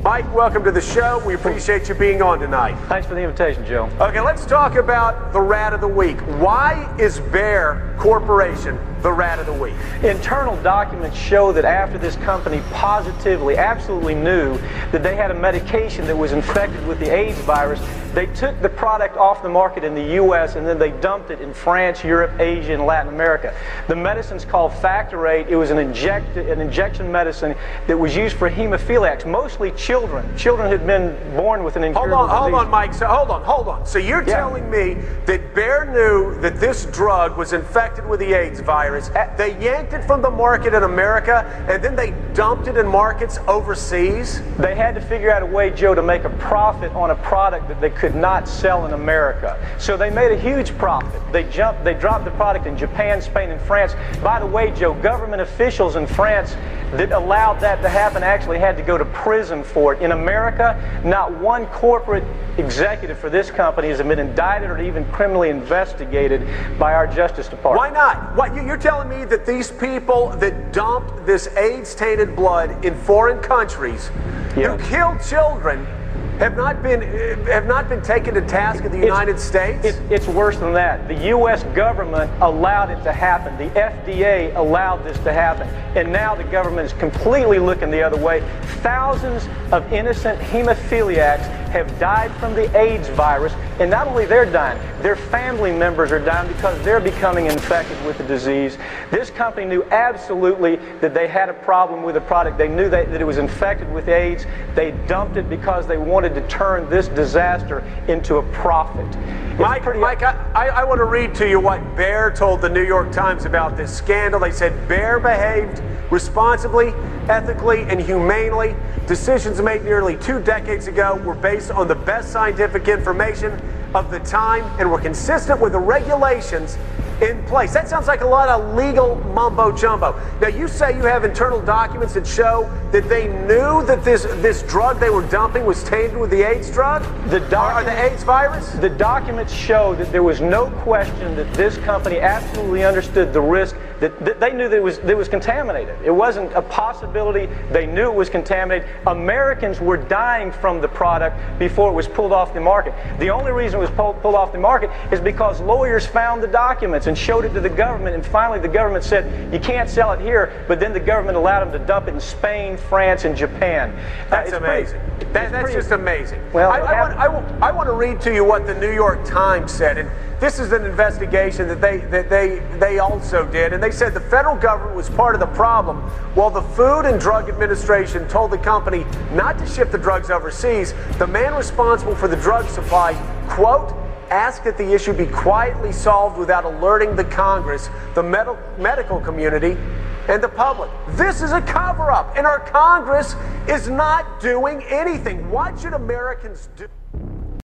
Mike, welcome to the show. We appreciate you being on tonight. Thanks for the invitation, Joe. Okay, let's talk about the rat of the week. Why is Bayer Corporation the rat of the week? Internal documents show that after this company positively, absolutely knew that they had a medication that was infected with the AIDS virus, they took the product off the market in the U.S. and then they dumped it in France, Europe, Asia, and Latin America. The medicine's called Factorate. It was an injection medicine that was used for hemophiliacs, mostly children. Children had been born with an incurable disease. Hold on, Mike. So hold on. So you're telling me that Bayer knew that this drug was infected with the AIDS virus. They yanked it from the market in America, and then they dumped it in markets overseas? They had to figure out a way, Joe, to make a profit on a product that they could not sell in America. So they made a huge profit. They dropped the product in Japan, Spain, and France. By the way, Joe, government officials in France that allowed that to happen actually had to go to prison for it. In America, not one corporate executive for this company has been indicted or even criminally investigated by our Justice Department. Why not? What, you're telling me that these people that dumped this AIDS-tainted blood in foreign countries, who killed children, have not been taken to task in the United States? It's worse than that. The U.S. government allowed it to happen. The FDA allowed this to happen. And now the government is completely looking the other way. Thousands of innocent hemophiliacs have died from the AIDS virus. And not only they're dying, their family members are dying because they're becoming infected with the disease. This company knew absolutely that they had a problem with the product. They knew that it was infected with AIDS. They dumped it because they wanted to turn this disaster into a profit. Mike, I want to read to you what Bayer told the New York Times about this scandal. They said Bayer behaved responsibly, ethically, and humanely. Decisions made nearly 2 decades ago were based on the best scientific information of the time and were consistent with the regulations in place. That sounds like a lot of legal mumbo-jumbo. Now, you say you have internal documents that show that they knew that this drug they were dumping was tainted with the AIDS drug? Or the AIDS virus? The documents show that there was no question that this company absolutely understood the risk, that they knew that it was contaminated. It wasn't a possibility. They knew it was contaminated. Americans were dying from the product before it was pulled off the market. The only reason it was pulled off the market is because lawyers found the documents and showed it to the government, and finally the government said, you can't sell it here, but then the government allowed them to dump it in Spain, France, and Japan. That's amazing. That's just amazing. Well, I want to read to you what the New York Times said, and this is an investigation that they also did, and they said the federal government was part of the problem while the Food and Drug Administration told the company not to ship the drugs overseas. The man responsible for the drug supply, quote, asked that the issue be quietly solved without alerting the Congress, the medical community, and the public. This is a cover-up, and our Congress is not doing anything. What should Americans do?